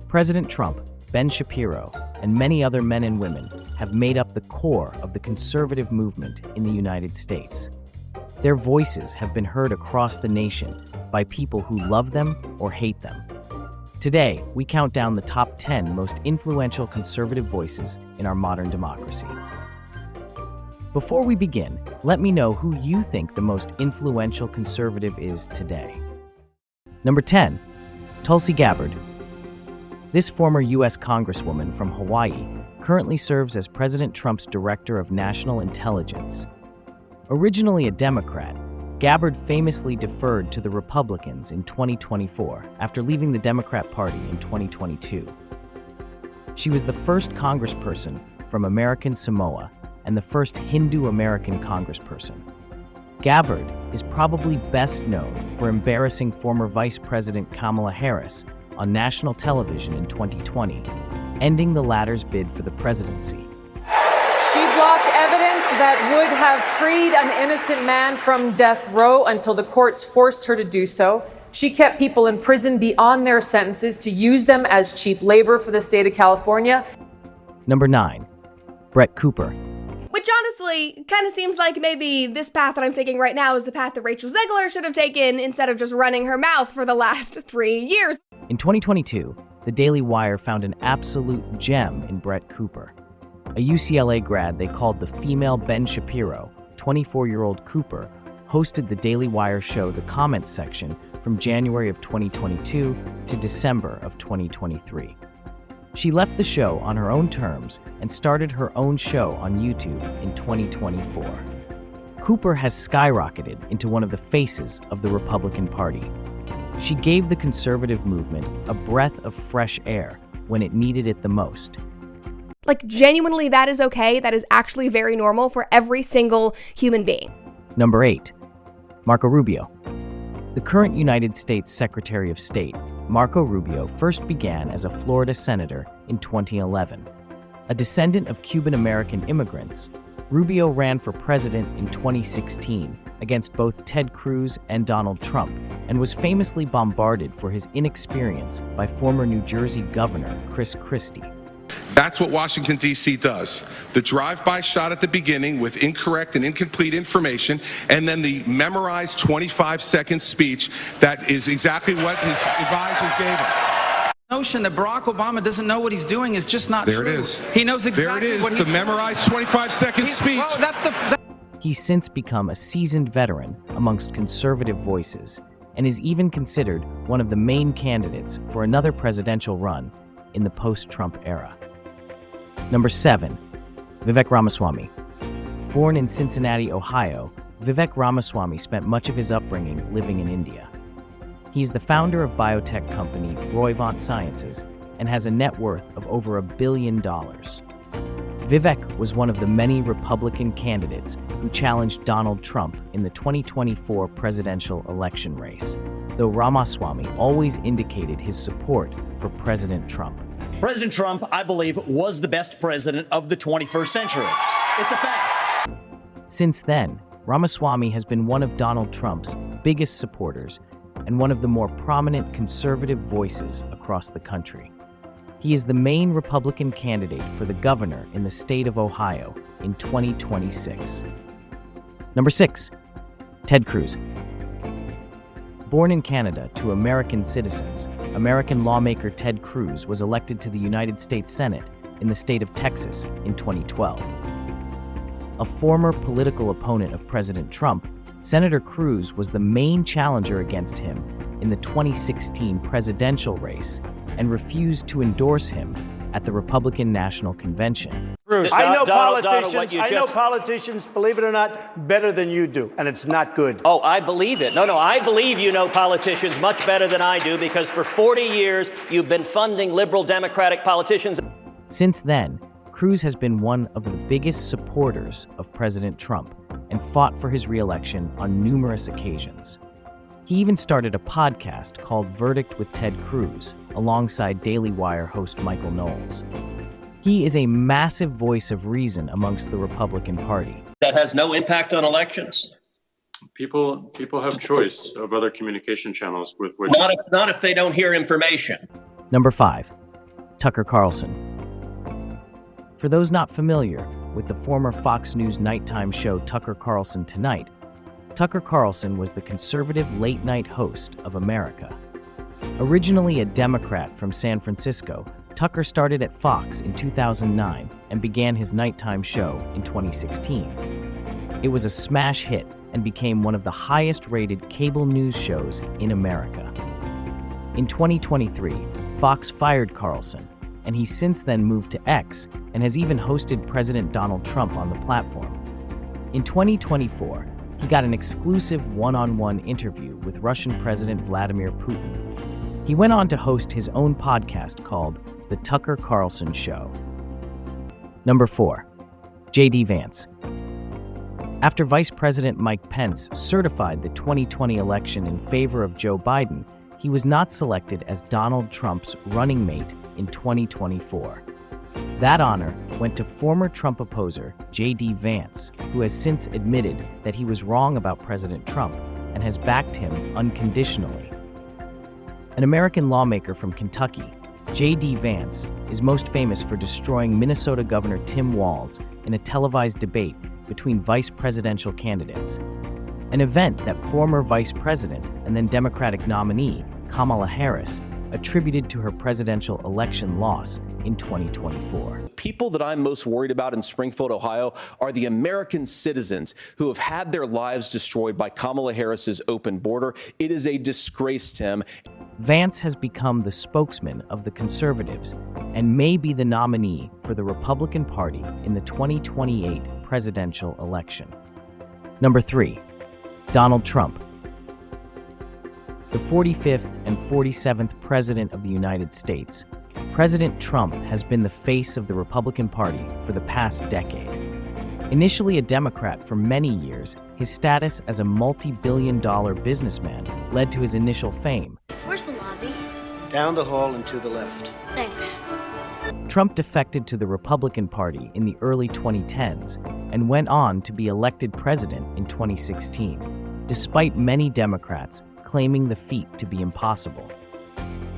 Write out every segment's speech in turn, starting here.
President Trump, Ben Shapiro, and many other men and women have made up the core of the conservative movement in the United States. Their voices have been heard across the nation by people who love them or hate them. Today, we count down the top 10 most influential conservative voices in our modern democracy. Before we begin, let me know who you think the most influential conservative is today. Number 10, Tulsi Gabbard. This former U.S. Congresswoman from Hawaii currently serves as President Trump's Director of National Intelligence. Originally a Democrat, Gabbard famously deferred to the Republicans in 2024 after leaving the Democrat Party in 2022. She was the first congressperson from American Samoa and the first Hindu-American congressperson. Gabbard is probably best known for embarrassing former Vice President Kamala Harris on national television in 2020, ending the latter's bid for the presidency. She blocked evidence that would have freed an innocent man from death row until the courts forced her to do so. She kept people in prison beyond their sentences to use them as cheap labor for the state of California. Number 9, Brett Cooper. Which honestly kind of seems like maybe this path that I'm taking right now is the path that Rachel Zegler should have taken instead of just running her mouth for the last 3 years. In 2022, the Daily Wire found an absolute gem in Brett Cooper. A UCLA grad they called the female Ben Shapiro, 24-year-old Cooper, hosted the Daily Wire show The Comments section from January of 2022 to December of 2023. She left the show on her own terms and started her own show on YouTube in 2024. Cooper has skyrocketed into one of the faces of the Republican Party. She gave the conservative movement a breath of fresh air when it needed it the most. Like, genuinely, that is okay. That is actually very normal for every single human being. Number 8, Marco Rubio. The current United States Secretary of State, Marco Rubio, first began as a Florida senator in 2011. A descendant of Cuban-American immigrants, Rubio ran for president in 2016 against both Ted Cruz and Donald Trump, and was famously bombarded for his inexperience by former New Jersey Governor Chris Christie. That's what Washington, D.C. does. The drive-by shot at the beginning with incorrect and incomplete information, and then the memorized 25-second speech that is exactly what his advisors gave him. Notion that Barack Obama doesn't know what he's doing is just not There true. it is. He knows exactly There it is, what he's the memorized 25-second speech. Well, that's He's since become a seasoned veteran amongst conservative voices, and is even considered one of the main candidates for another presidential run in the post-Trump era. Number 7, Vivek Ramaswamy. Born in Cincinnati, Ohio, Vivek Ramaswamy spent much of his upbringing living in India. He's the founder of biotech company Roivant Sciences and has a net worth of over $1 billion. Vivek was one of the many Republican candidates who challenged Donald Trump in the 2024 presidential election race, though Ramaswamy always indicated his support for President Trump. President Trump, I believe, was the best president of the 21st century. It's a fact. Since then, Ramaswamy has been one of Donald Trump's biggest supporters and one of the more prominent conservative voices across the country. He is the main Republican candidate for the governor in the state of Ohio in 2026. Number 6, Ted Cruz. Born in Canada to American citizens, American lawmaker Ted Cruz was elected to the United States Senate in the state of Texas in 2012. A former political opponent of President Trump, Senator Cruz was the main challenger against him in the 2016 presidential race and refused to endorse him at the Republican National Convention. I know politicians, believe it or not, better than you do, and it's not good. Oh, I believe it. No, I believe you know politicians much better than I do, because for 40 years you've been funding liberal Democratic politicians. Since then, Cruz has been one of the biggest supporters of President Trump and fought for his re-election on numerous occasions. He even started a podcast called Verdict with Ted Cruz alongside Daily Wire host Michael Knowles. He is a massive voice of reason amongst the Republican Party. That has no impact on elections. People have choice of other communication channels with which... Not if they don't hear information. Number 5, Tucker Carlson. For those not familiar with the former Fox News nighttime show Tucker Carlson Tonight, Tucker Carlson was the conservative late-night host of America. Originally a Democrat from San Francisco, Tucker started at Fox in 2009 and began his nighttime show in 2016. It was a smash hit and became one of the highest-rated cable news shows in America. In 2023, Fox fired Carlson, and he since then moved to X and has even hosted President Donald Trump on the platform. In 2024, he got an exclusive one-on-one interview with Russian President Vladimir Putin. He went on to host his own podcast called The Tucker Carlson Show. Number 4. J.D. Vance. After Vice President Mike Pence certified the 2020 election in favor of Joe Biden, he was not selected as Donald Trump's running mate in 2024. That honor went to former Trump opposer J.D. Vance, who has since admitted that he was wrong about President Trump and has backed him unconditionally. An American lawmaker from Kentucky, J.D. Vance is most famous for destroying Minnesota Governor Tim Walz in a televised debate between vice presidential candidates, an event that former vice president and then Democratic nominee Kamala Harris attributed to her presidential election loss in 2024. People that I'm most worried about in Springfield, Ohio, are the American citizens who have had their lives destroyed by Kamala Harris's open border. It is a disgrace, Tim. Vance has become the spokesman of the conservatives and may be the nominee for the Republican Party in the 2028 presidential election. Number 3. Donald Trump. The 45th and 47th President of the United States, President Trump has been the face of the Republican Party for the past decade. Initially a Democrat for many years, his status as a multi-billion-dollar businessman led to his initial fame. Where's the lobby? Down the hall and to the left. Thanks. Trump defected to the Republican Party in the early 2010s and went on to be elected president in 2016, despite many Democrats claiming the feat to be impossible.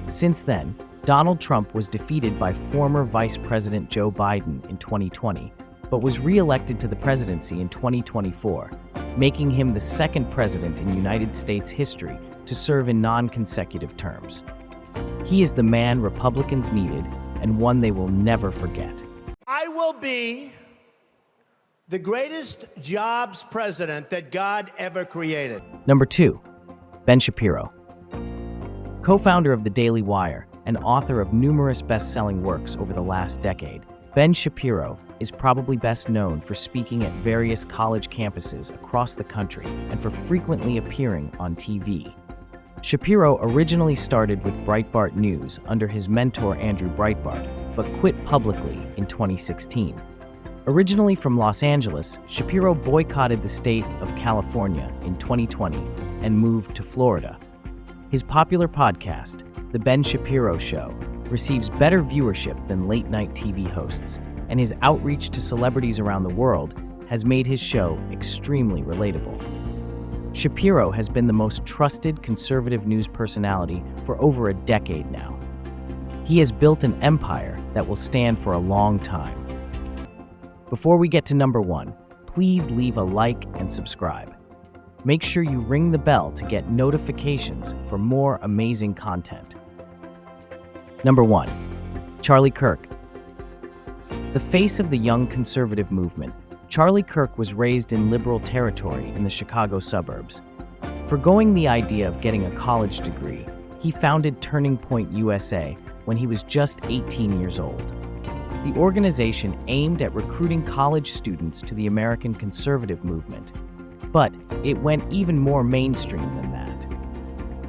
Since then, Donald Trump was defeated by former Vice President Joe Biden in 2020, but was re-elected to the presidency in 2024, making him the second president in United States history to serve in non-consecutive terms. He is the man Republicans needed and one they will never forget. I will be the greatest jobs president that God ever created. Number 2. Ben Shapiro. Co-founder of The Daily Wire and author of numerous best-selling works over the last decade, Ben Shapiro is probably best known for speaking at various college campuses across the country and for frequently appearing on TV. Shapiro originally started with Breitbart News under his mentor Andrew Breitbart, but quit publicly in 2016. Originally from Los Angeles, Shapiro boycotted the state of California in 2020 and moved to Florida. His popular podcast, The Ben Shapiro Show, receives better viewership than late-night TV hosts, and his outreach to celebrities around the world has made his show extremely relatable. Shapiro has been the most trusted conservative news personality for over a decade now. He has built an empire that will stand for a long time. Before we get to number 1, please leave a like and subscribe. Make sure you ring the bell to get notifications for more amazing content. Number 1. Charlie Kirk. The face of the young conservative movement, Charlie Kirk was raised in liberal territory in the Chicago suburbs. Forgoing the idea of getting a college degree, he founded Turning Point USA when he was just 18 years old. The organization aimed at recruiting college students to the American conservative movement, but it went even more mainstream than that.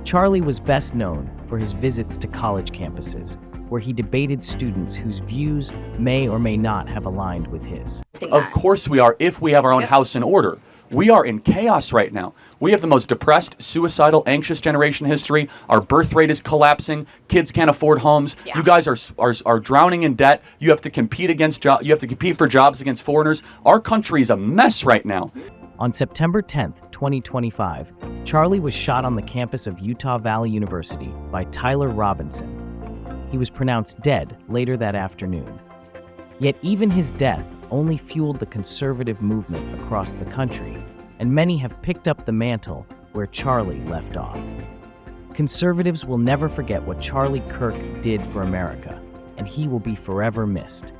Charlie was best known for his visits to college campuses, where he debated students whose views may or may not have aligned with his. Of course we are, if we have our own house in order. We are in chaos right now. We have the most depressed, suicidal, anxious generation in history. Our birth rate is collapsing. Kids can't afford homes. Yeah. You guys are drowning in debt. You have to compete for jobs against foreigners. Our country is a mess right now. On September 10th, 2025, Charlie was shot on the campus of Utah Valley University by Tyler Robinson. He was pronounced dead later that afternoon. Yet even his death only fueled the conservative movement across the country, and many have picked up the mantle where Charlie left off. Conservatives will never forget what Charlie Kirk did for America, and he will be forever missed.